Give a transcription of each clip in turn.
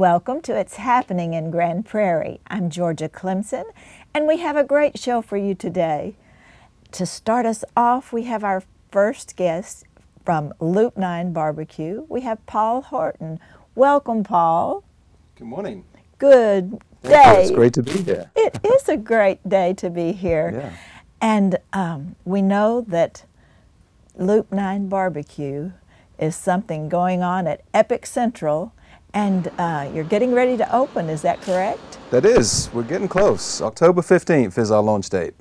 Welcome to It's Happening in Grand Prairie. I'm Georgia Clemson, and we have a great show for you today. To start us off, we have our first guest from Loop 9 Barbecue. We have Paul Horton. Welcome, Paul. Good morning. Good day. Thank you. It's great to be here. It is a great day to be here. Yeah. And we know that Loop 9 Barbecue is something going on at Epic Central, and you're getting ready to open, is that correct? That is. We're getting close. October 15th is our launch date.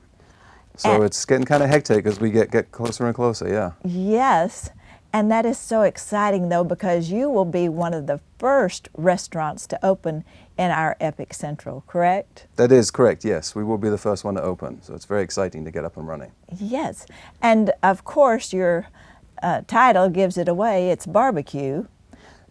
So it's getting kind of hectic as we get closer and closer, yeah. Yes, and that is so exciting though, because you will be one of the first restaurants to open in our Epic Central, correct? That is correct, yes. We will be the first one to open, so it's very exciting to get up and running. Yes, and of course your title gives it away, it's barbecue.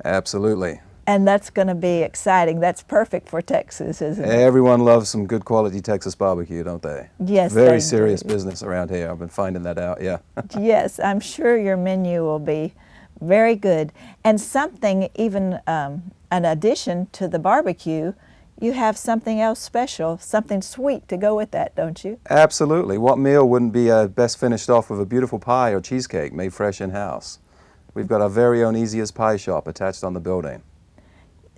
Absolutely. And that's going to be exciting. That's perfect for Texas, isn't it? Everyone loves some good quality Texas barbecue, don't they? Yes, very they serious do. business around here. I've been finding that out, yeah. Yes, I'm sure your menu will be very good. And something, even an addition to the barbecue, you have something else special, something sweet to go with that, don't you? Absolutely. What meal wouldn't be best finished off with a beautiful pie or cheesecake made fresh in-house? We've got our very own Easiest Pie Shop attached on the building.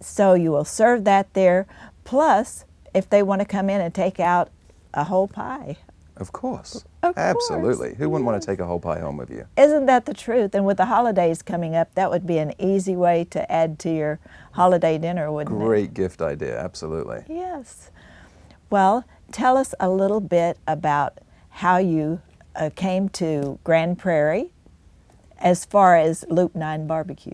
So you will serve that there, plus if they want to come in and take out a whole pie. Of course. Of Absolutely. course. Who wouldn't want to take a whole pie home with you? Isn't that the truth? And with the holidays coming up, that would be an easy way to add to your holiday dinner, wouldn't it? Great gift idea, absolutely. Yes. Well, tell us a little bit about how you came to Grand Prairie as far as Loop 9 Barbecue.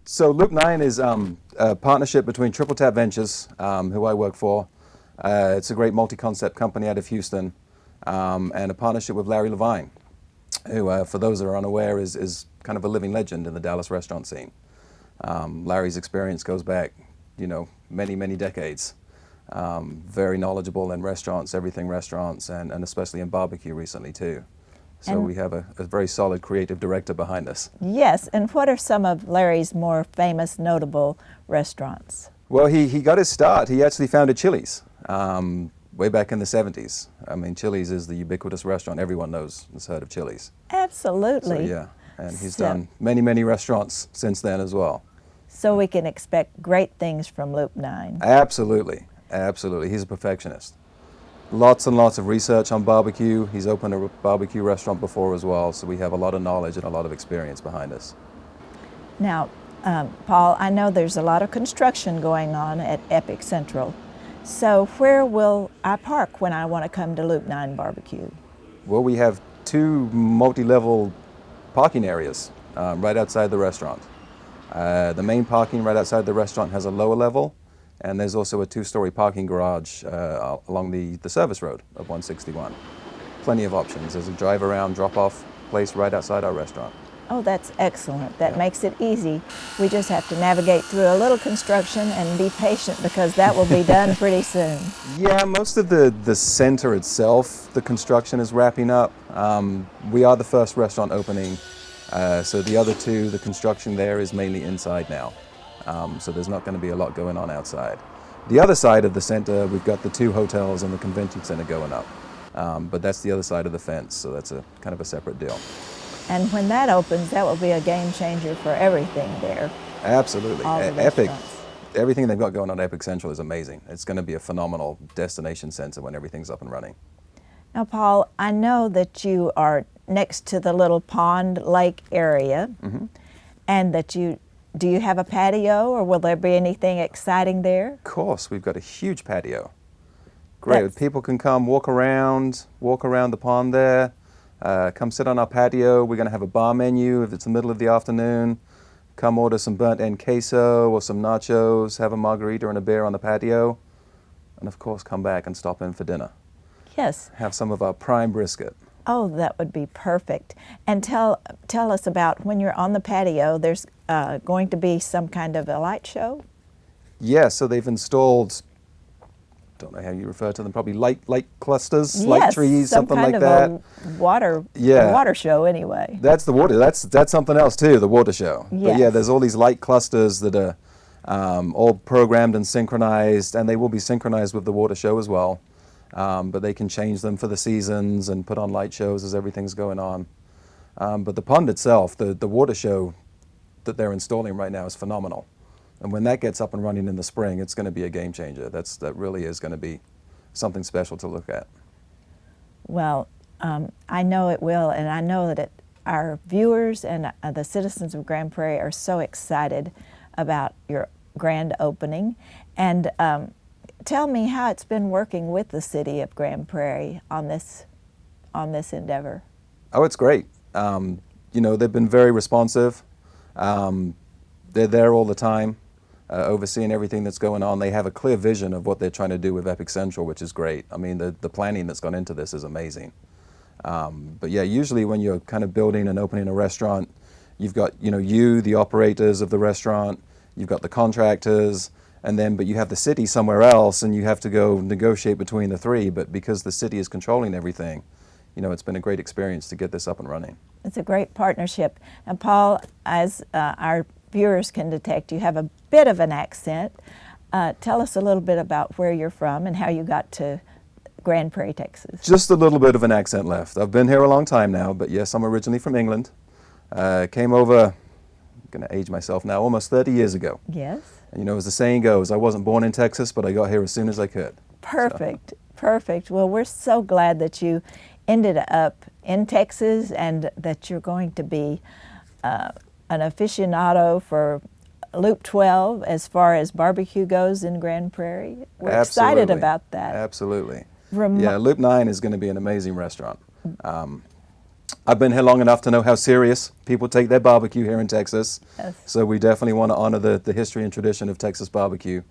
So Loop 9 is a partnership between Triple Tap Ventures, who I work for. It's a great multi-concept company out of Houston, and a partnership with Larry Levine, who, for those that are unaware, is kind of a living legend in the Dallas restaurant scene. Larry's experience goes back, many, many decades. Very knowledgeable in restaurants, everything restaurants, and especially in barbecue recently too. So we have a very solid creative director behind us. Yes, and what are some of Larry's more famous, notable restaurants? Well, he got his start. He actually founded Chili's way back in the 70s. I mean, Chili's is the ubiquitous restaurant. Everyone has heard of Chili's. Absolutely. So, yeah, and he's done many, many restaurants since then as well. So we can expect great things from Loop 9. Absolutely, absolutely. He's a perfectionist. Lots and lots of research on barbecue. He's opened a barbecue restaurant before as well, so we have a lot of knowledge and a lot of experience behind us. Now, Paul, I know there's a lot of construction going on at Epic Central. So where will I park when I want to come to Loop 9 Barbecue? Well, we have two multi-level parking areas right outside the restaurant. The main parking right outside the restaurant has a lower level, and there's also a two-story parking garage along the service road of 161. Plenty of options. There's a drive-around, drop-off place right outside our restaurant. Oh, that's excellent. That makes it easy. We just have to navigate through a little construction and be patient because that will be done pretty soon. Yeah, most of the center itself, the construction is wrapping up. We are the first restaurant opening, so the other two, the construction there is mainly inside now. So there's not going to be a lot going on outside. The other side of the center, we've got the two hotels and the convention center going up. But that's the other side of the fence, so that's a kind of a separate deal. And when that opens, that will be a game changer for everything there. Absolutely. All the Epic. restaurants. Everything they've got going on at Epic Central is amazing. It's going to be a phenomenal destination center when everything's up and running. Now, Paul, I know that you are next to the little pond lake area, and that do you have a patio, or will there be anything exciting there? Of course, we've got a huge patio. Great. People can come walk around the pond there. Come sit on our patio. We're going to have a bar menu if it's the middle of the afternoon. Come order some burnt end queso or some nachos, have a margarita and a beer on the patio, and of course come back and stop in for dinner. Yes. Have some of our prime brisket. Oh, that would be perfect. And tell us about when you're on the patio, there's going to be some kind of a light show? Yeah, so they've installed, don't know how you refer to them, probably light clusters, light trees, something like that. A water show anyway. That's the water. That's something else too, the water show. Yes. But yeah, there's all these light clusters that are all programmed and synchronized, and they will be synchronized with the water show as well. But they can change them for the seasons and put on light shows as everything's going on. But the pond itself, the water show that they're installing right now is phenomenal. And when that gets up and running in the spring, it's going to be a game changer. That really is going to be something special to look at. Well, I know it will, and I know that our viewers and the citizens of Grand Prairie are so excited about your grand opening. And tell me how it's been working with the city of Grand Prairie on this endeavor. Oh, it's great. You know, they've been very responsive. They're there all the time, overseeing everything that's going on. They have a clear vision of what they're trying to do with Epic Central, which is great. I mean, the planning that's gone into this is amazing. But yeah, usually when you're kind of building and opening a restaurant, you've got, you know, the operators of the restaurant, you've got the contractors, but you have the city somewhere else, and you have to go negotiate between the three. But because the city is controlling everything, you know, it's been a great experience to get this up and running. It's a great partnership. And Paul, as our viewers can detect, you have a bit of an accent. Tell us a little bit about where you're from and how you got to Grand Prairie, Texas. Just a little bit of an accent left. I've been here a long time now, but yes, I'm originally from England. Came over, I'm going to age myself now, almost 30 years ago. Yes. And you know, as the saying goes, I wasn't born in Texas, but I got here as soon as I could. Perfect, perfect. Well, we're so glad that you ended up in Texas and that you're going to be an aficionado for Loop 12 as far as barbecue goes in Grand Prairie. We're Absolutely. excited about that. Absolutely. Yeah, Loop 9 is going to be an amazing restaurant. I've been here long enough to know how serious people take their barbecue here in Texas. Yes. So we definitely want to honor the history and tradition of Texas barbecue.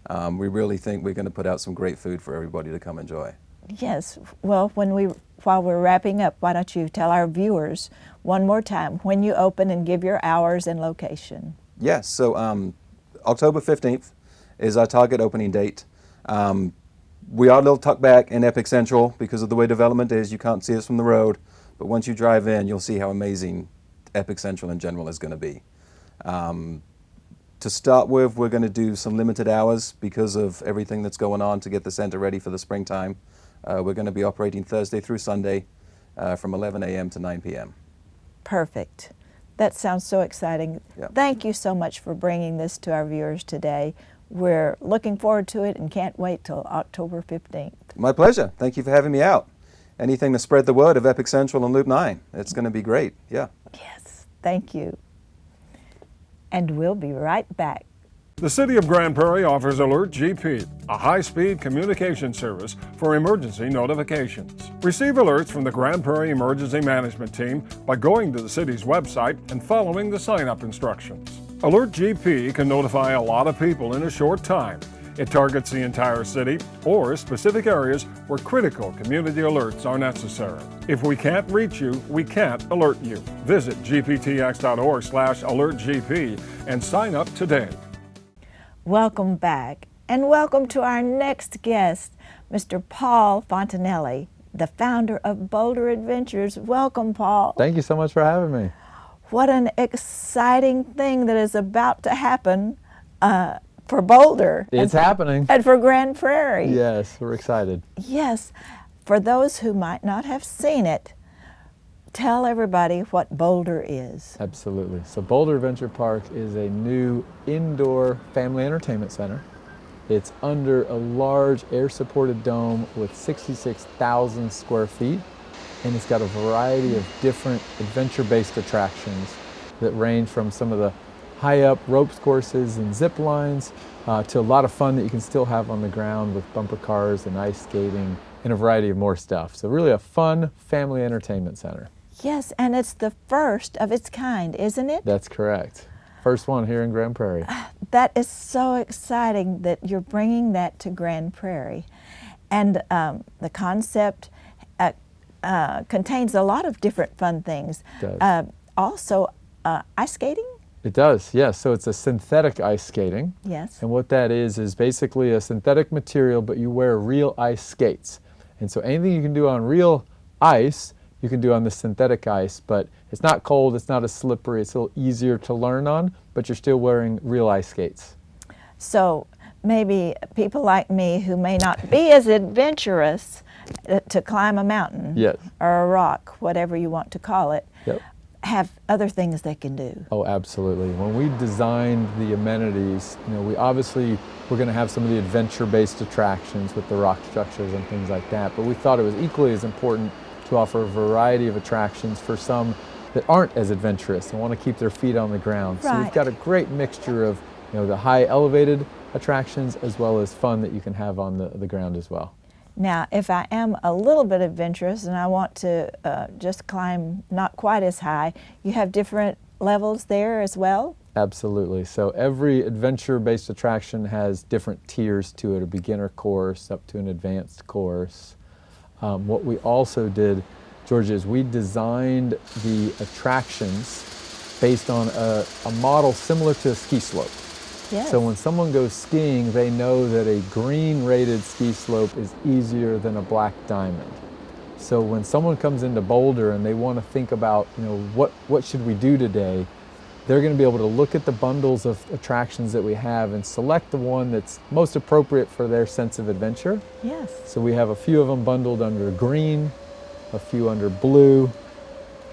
We really think we're going to put out some great food for everybody to come enjoy. Yes. Well, while we're wrapping up, why don't you tell our viewers one more time when you open and give your hours and location? Yes, so October 15th is our target opening date. We are a little tucked back in Epic Central because of the way development is. You can't see us from the road, but once you drive in, you'll see how amazing Epic Central in general is going to be. To start with, we're going to do some limited hours because of everything that's going on to get the center ready for the springtime. We're going to be operating Thursday through Sunday from 11 a.m. to 9 p.m. Perfect. That sounds so exciting. Yeah. Thank you so much for bringing this to our viewers today. We're looking forward to it and can't wait till October 15th. My pleasure. Thank you for having me out. Anything to spread the word of Epic Central and Loop 9. It's going to be great. Yeah. Yes, thank you. And we'll be right back. The City of Grand Prairie offers Alert GP, a high-speed communication service for emergency notifications. Receive alerts from the Grand Prairie Emergency Management Team by going to the city's website and following the sign-up instructions. Alert GP can notify a lot of people in a short time. It targets the entire city or specific areas where critical community alerts are necessary. If we can't reach you, we can't alert you. Visit gptx.org/alertgp and sign up today. Welcome back, and welcome to our next guest, Mr. Paul Fontanelli, the founder of Boulder Adventures. Welcome, Paul. Thank you so much for having me. What an exciting thing that is about to happen for Boulder. It's happening. And for Grand Prairie. Yes, we're excited. Yes. For those who might not have seen it, tell everybody what Boulder is. Absolutely. So Boulder Adventure Park is a new indoor family entertainment center. It's under a large air-supported dome with 66,000 square feet, and it's got a variety of different adventure-based attractions that range from some of the high-up ropes courses and zip lines to a lot of fun that you can still have on the ground with bumper cars and ice skating and a variety of more stuff. So really a fun family entertainment center. Yes, and it's the first of its kind, isn't it? That's correct. First one here in Grand Prairie. That is so exciting that you're bringing that to Grand Prairie. And the concept contains a lot of different fun things. It does. Also, ice skating? It does, yes. So it's a synthetic ice skating. Yes. And what that is basically a synthetic material, but you wear real ice skates. And so anything you can do on real ice, you can do on the synthetic ice, but it's not cold, it's not as slippery, it's a little easier to learn on, but you're still wearing real ice skates. So maybe people like me who may not be as adventurous to climb a mountain Yes. or a rock, whatever you want to call it, Yep. have other things they can do. Oh, absolutely. When we designed the amenities, we're going to have some of the adventure-based attractions with the rock structures and things like that, but we thought it was equally as important to offer a variety of attractions for some that aren't as adventurous and want to keep their feet on the ground. So we've Right. got a great mixture of the high elevated attractions as well as fun that you can have on the ground as well. Now, if I am a little bit adventurous and I want to just climb not quite as high, you have different levels there as well? Absolutely. So every adventure-based attraction has different tiers to it, a beginner course up to an advanced course. What we also did, Georgia, is we designed the attractions based on a model similar to a ski slope. Yes. So when someone goes skiing, they know that a green rated ski slope is easier than a black diamond. So when someone comes into Boulder and they want to think about, what should we do today, they're going to be able to look at the bundles of attractions that we have and select the one that's most appropriate for their sense of adventure. Yes. So we have a few of them bundled under green, a few under blue,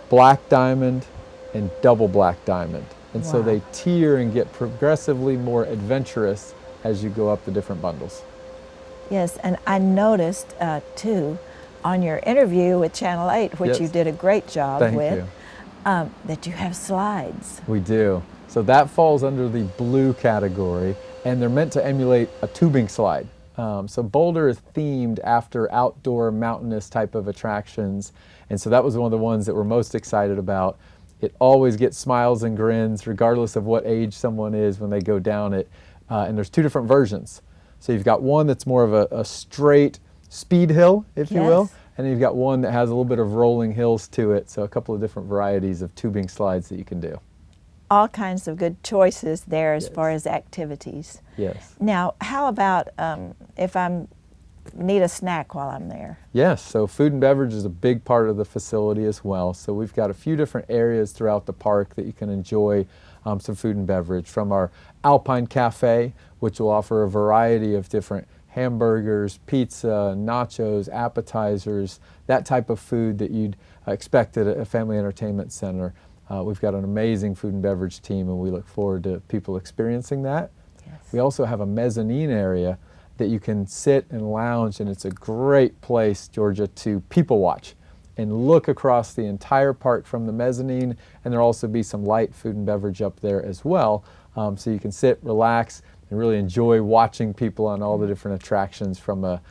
black diamond, and double black diamond. And so Wow. they tier and get progressively more adventurous as you go up the different bundles. Yes, and I noticed too on your interview with Channel 8, which Yes. you did a great job Thank with, you. that you have slides. We do. So that falls under the blue category, and they're meant to emulate a tubing slide. So Boulder is themed after outdoor mountainous type of attractions, and so that was one of the ones that we're most excited about. It always gets smiles and grins regardless of what age someone is when they go down it, and there's two different versions. So you've got one that's more of a straight speed hill, if you will, Yes. and then you've got one that has a little bit of rolling hills to it, so a couple of different varieties of tubing slides that you can do. All kinds of good choices there as Yes. far as activities. Yes. Now, how about if I need a snack while I'm there? Yes, so food and beverage is a big part of the facility as well. So we've got a few different areas throughout the park that you can enjoy some food and beverage, from our Alpine Cafe, which will offer a variety of different hamburgers, pizza, nachos, appetizers, that type of food that you'd expect at a family entertainment center. We've got an amazing food and beverage team, and we look forward to people experiencing that. Yes. We also have a mezzanine area that you can sit and lounge, and it's a great place, Georgia, to people watch and look across the entire park from the mezzanine, and there'll also be some light food and beverage up there as well, so you can sit, relax, and really enjoy watching people on all the different attractions from a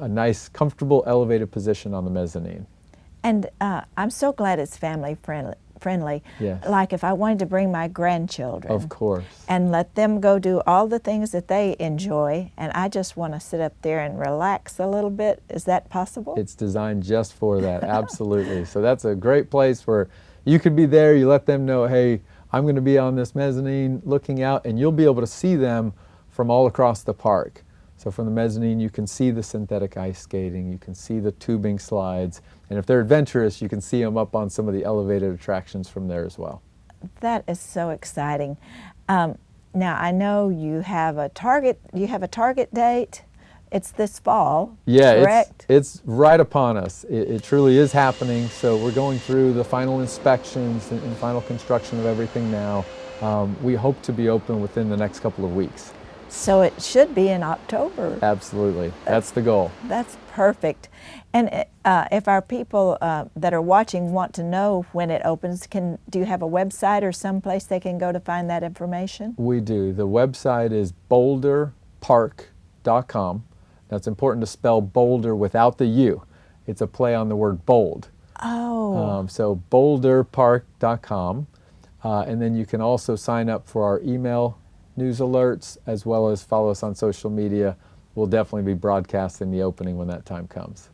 nice, comfortable, elevated position on the mezzanine. And I'm so glad it's family friendly. Yes. Like if I wanted to bring my grandchildren. Of course. And let them go do all the things that they enjoy, and I just want to sit up there and relax a little bit. Is that possible? It's designed just for that, absolutely. So that's a great place where you could be there, you let them know, hey, I'm going to be on this mezzanine looking out, and you'll be able to see them from all across the park. So from the mezzanine, you can see the synthetic ice skating, you can see the tubing slides, and if they're adventurous, you can see them up on some of the elevated attractions from there as well. That is so exciting. Now I know you have a target. You have a target date. It's this fall. Yeah, correct? it's right upon us. It truly is happening. So we're going through the final inspections and final construction of everything now. We hope to be open within the next couple of weeks. So it should be in October. Absolutely, that's the goal. That's perfect. And if our people that are watching want to know when it opens, do you have a website or someplace they can go to find that information? We do. The website is boulderpark.com. Now it's important to spell Boulder without the U. It's a play on the word bold. Oh. So boulderpark.com. And then you can also sign up for our email news alerts, as well as follow us on social media. We'll definitely be broadcasting the opening when that time comes.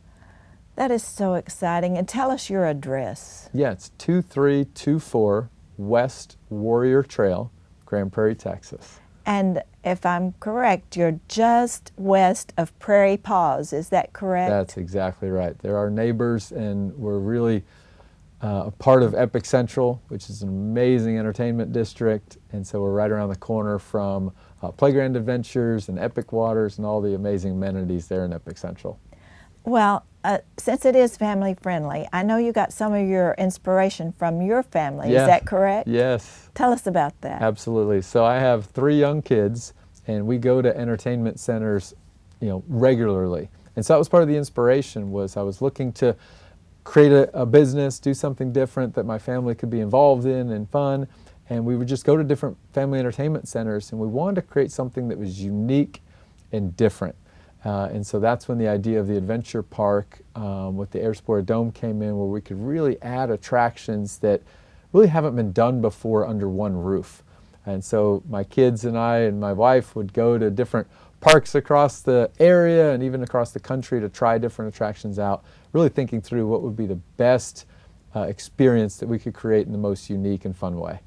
That is so exciting. And tell us your address. Yeah, it's 2324 West Warrior Trail, Grand Prairie, Texas. And if I'm correct, you're just west of Prairie Paws. Is that correct? That's exactly right. They're our neighbors, and we're really a part of Epic Central, which is an amazing entertainment district, and so we're right around the corner from playground adventures and Epic Waters and all the amazing amenities there in Epic Central. Well, since it is family friendly, I know you got some of your inspiration from your family. Yeah. Is that correct? Yes. Tell us about that. Absolutely. So I have 3 young kids, and we go to entertainment centers, regularly. And so that was part of the inspiration. Was I was looking to create a business, do something different that my family could be involved in and fun. And we would just go to different family entertainment centers, and we wanted to create something that was unique and different. And so that's when the idea of the adventure park with the Air Supported Dome came in, where we could really add attractions that really haven't been done before under one roof. And so my kids and I and my wife would go to different parks across the area and even across the country to try different attractions out, really thinking through what would be the best experience that we could create in the most unique and fun way.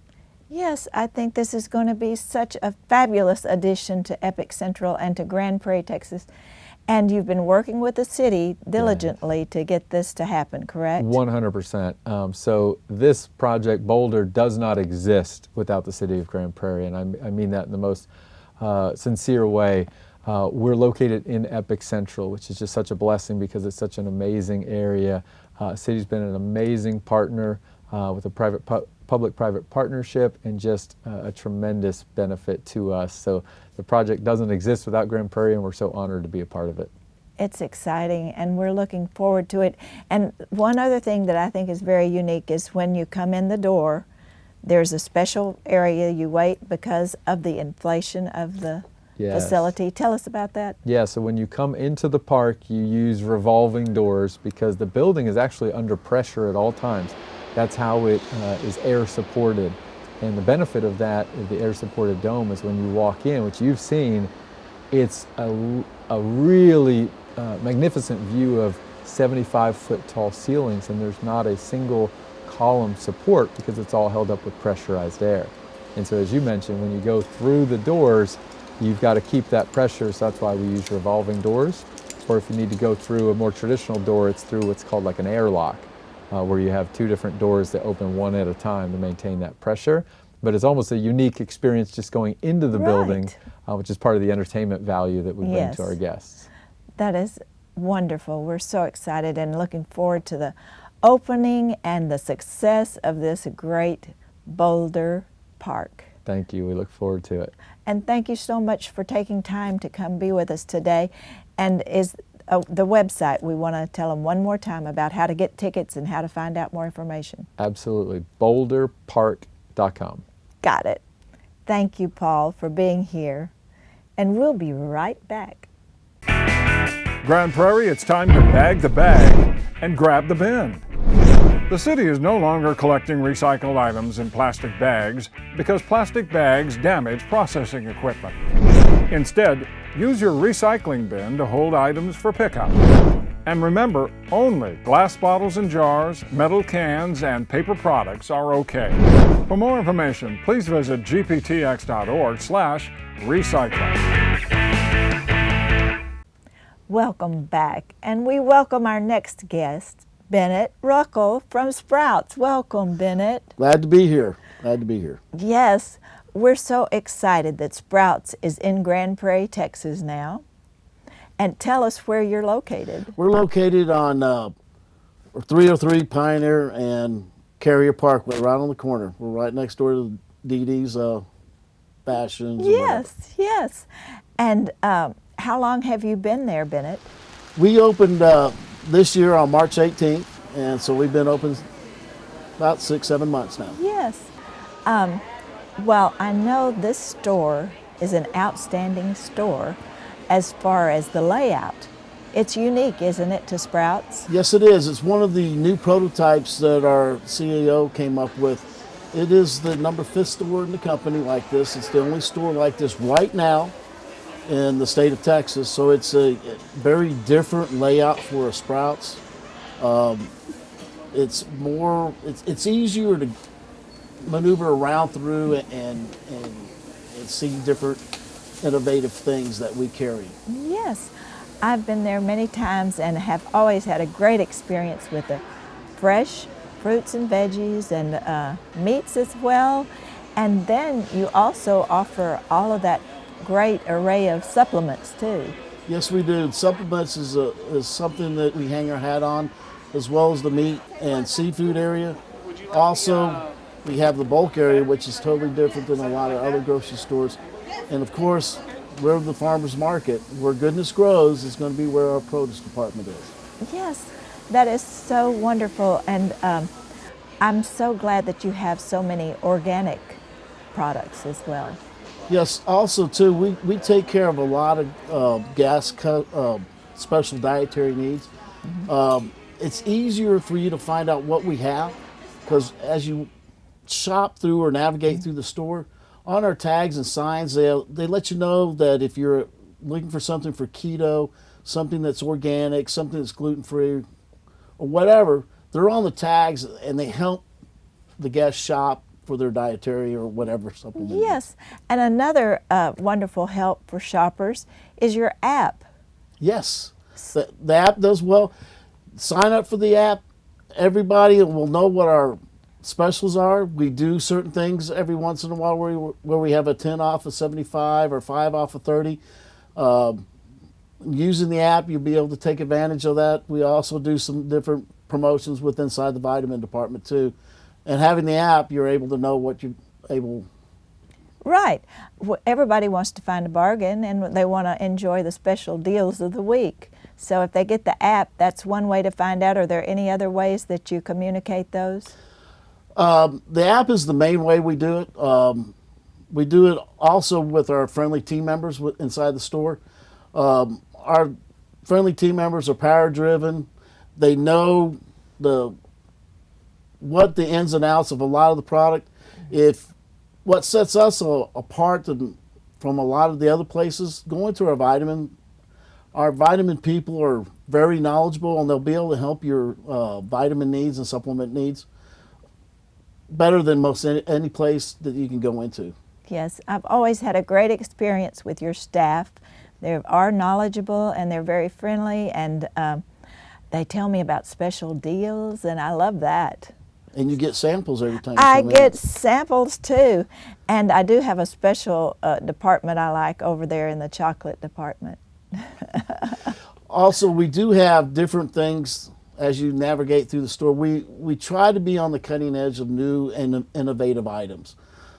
Yes, I think this is going to be such a fabulous addition to Epic Central and to Grand Prairie, Texas. And you've been working with the city diligently to get this to happen, correct? 100%. So this project, Boulder, does not exist without the city of Grand Prairie, and I mean that in the most sincere way. We're located in Epic Central, which is just such a blessing because it's such an amazing area. City's been an amazing partner with a public-private partnership, and just a tremendous benefit to us. So the project doesn't exist without Grand Prairie, and we're so honored to be a part of it. It's exciting, and we're looking forward to it. And one other thing that I think is very unique is when you come in the door, there's a special area you wait because of the inflation of the facility. Tell us about that. Yeah, so when you come into the park, you use revolving doors because the building is actually under pressure at all times. That's how it is air supported. And the benefit of that, the air supported dome, is when you walk in, which you've seen, it's a really magnificent view of 75-foot tall ceilings, and there's not a single column support because it's all held up with pressurized air. And so as you mentioned, when you go through the doors, you've got to keep that pressure, so that's why we use revolving doors. Or if you need to go through a more traditional door, it's through what's called like an airlock, where you have 2 different doors that open one at a time to maintain that pressure. But it's almost a unique experience just going into the building, which is part of the entertainment value that we bring to our guests. That is wonderful. We're so excited and looking forward to the opening and the success of this great Boulder Park. Thank you. We look forward to it. And thank you so much for taking time to come be with us today. And is the website, we want to tell them one more time about how to get tickets and how to find out more information. Absolutely. boulderpark.com. Got it. Thank you, Paul, for being here. And we'll be right back. Grand Prairie, it's time to bag the bag and grab the bin. The city is no longer collecting recycled items in plastic bags because plastic bags damage processing equipment. Instead, use your recycling bin to hold items for pickup. And remember, only glass bottles and jars, metal cans, and paper products are okay. For more information, please visit gptx.org/recycling. Welcome back, and we welcome our next guest, Bennett Ruckle from Sprouts. Welcome, Bennett. Glad to be here. Glad to be here. Yes, we're so excited that Sprouts is in Grand Prairie, Texas now. And tell us where you're located. We're located on 303 Pioneer and Carrier Parkway, right on the corner. We're right next door to Dee Dee's Fashions. Yes, yes. And how long have you been there, Bennett? We opened this year on March 18th, and so we've been open about 6-7 months now. Yes. Well, I know this store is an outstanding store as far as the layout. It's unique, isn't it, to Sprouts? Yes, it is. It's one of the new prototypes that our CEO came up with. It is the number 5th store in the company like this. It's the only store like this right now in the state of Texas. So it's a very different layout for a Sprouts. It's easier to maneuver around through and see different innovative things that we carry. Yes, I've been there many times and have always had a great experience with the fresh fruits and veggies and meats as well. And then you also offer all of that great array of supplements too. Yes, we do. Supplements is something that we hang our hat on, as well as the meat and seafood area. Also, we have the bulk area, which is totally different than a lot of other grocery stores. And of course, we're the farmer's market. Where goodness grows is going to be where our produce department is. Yes, that is so wonderful, and I'm so glad that you have so many organic products as well. Yes, also too, we take care of a lot of special dietary needs. It's easier for you to find out what we have, because as you shop through or navigate through the store, on our tags and signs, they let you know that if you're looking for something for keto, something that's organic, something that's gluten-free, or whatever, they're on the tags and they help the guest shop for their dietary or whatever supplement. Yes, and another wonderful help for shoppers is your app. Yes, the app does well. Sign up for the app. Everybody will know what our specials are. We do certain things every once in a while where we have a 10 off of 75 or 5 off of 30. Using the app, you'll be able to take advantage of that. We also do some different promotions with inside the vitamin department too. And having the app, you're able to know what you're able. Right. Everybody wants to find a bargain and they want to enjoy the special deals of the week. So if they get the app, that's one way to find out. Are there any other ways that you communicate those? The app is the main way we do it. We do it also with our friendly team members inside the store. Our friendly team members are power driven. They know what the ins and outs of a lot of the product. If what sets us apart from a lot of the other places, going to our vitamin people are very knowledgeable, and they'll be able to help your vitamin needs and supplement needs better than most any place that you can go into. Yes, I've always had a great experience with your staff. They are knowledgeable and they're very friendly, and they tell me about special deals, and I love that. And you get samples every time you I come in. get samples too, and I do have a special department I like over there in the chocolate department. Also, we do have different things as you navigate through the store. We try to be on the cutting edge of new and innovative items.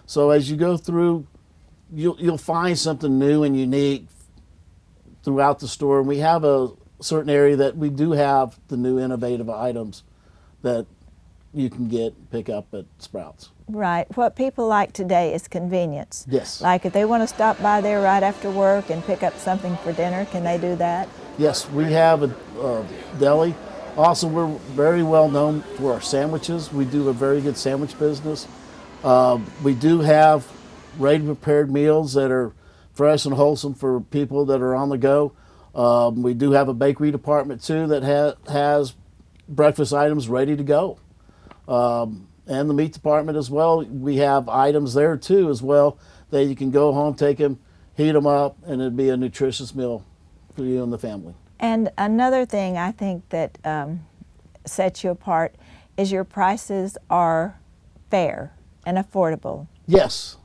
So as you go through, you'll find something new and unique throughout the store. And we have a certain area that we do have the new innovative items that you can pick up at Sprouts. Right. What people like today is convenience. Yes. Like if they want to stop by there right after work and pick up something for dinner, can they do that? Yes, we have a deli. Also, we're very well known for our sandwiches. We do a very good sandwich business. We do have ready-prepared meals that are fresh and wholesome for people that are on the go. We do have a bakery department too that has breakfast items ready to go. And the meat department as well. We have items there too as well that you can go home, take them, heat them up, and it'd be a nutritious meal for you and the family. And another thing I think that sets you apart is your prices are fair and affordable. Yes,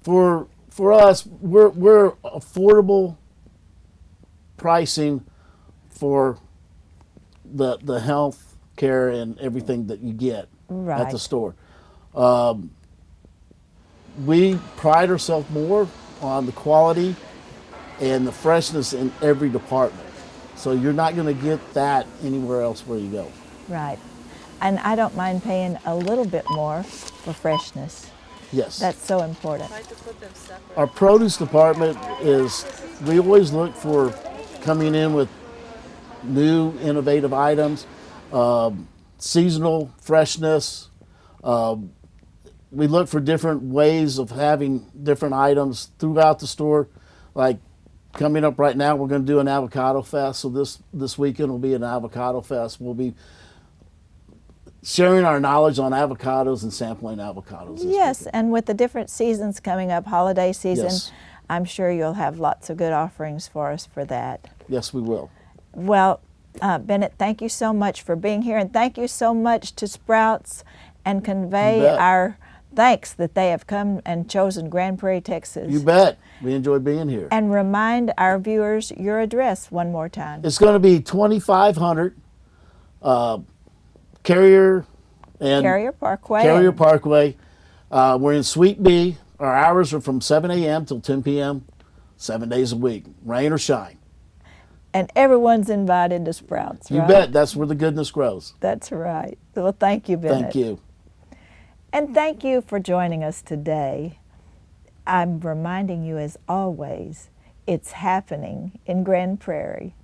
for us, we're affordable pricing for the health care and everything that you get at the store. We pride ourselves more on the quality and the freshness in every department. So you're not going to get that anywhere else where you go. Right. And I don't mind paying a little bit more for freshness. Yes. That's so important. Our produce department we always look for coming in with new, innovative items, seasonal freshness. We look for different ways of having different items throughout the store. Like coming up right now, we're going to do an avocado fest. So this weekend will be an avocado fest. We'll be sharing our knowledge on avocados and sampling avocados. Yes, weekend. and with the different seasons coming up, holiday season, Yes. I'm sure you'll have lots of good offerings for us for that. Yes, we will. Well, Bennett, thank you so much for being here, and thank you so much to Sprouts, and You convey bet. our thanks that they have come and chosen Grand Prairie, Texas. You bet. We enjoy being here. And remind our viewers your address one more time. It's going to be 2500 Carrier and Carrier Parkway. Carrier and- Parkway. We're in Suite B. Our hours are from 7 a.m. till 10 p.m. 7 days a week, rain or shine. And everyone's invited to Sprouts, You right? bet. That's where the goodness grows. That's right. Well, thank you, Bennett. Thank you. And thank you for joining us today. I'm reminding you, as always, it's happening in Grand Prairie.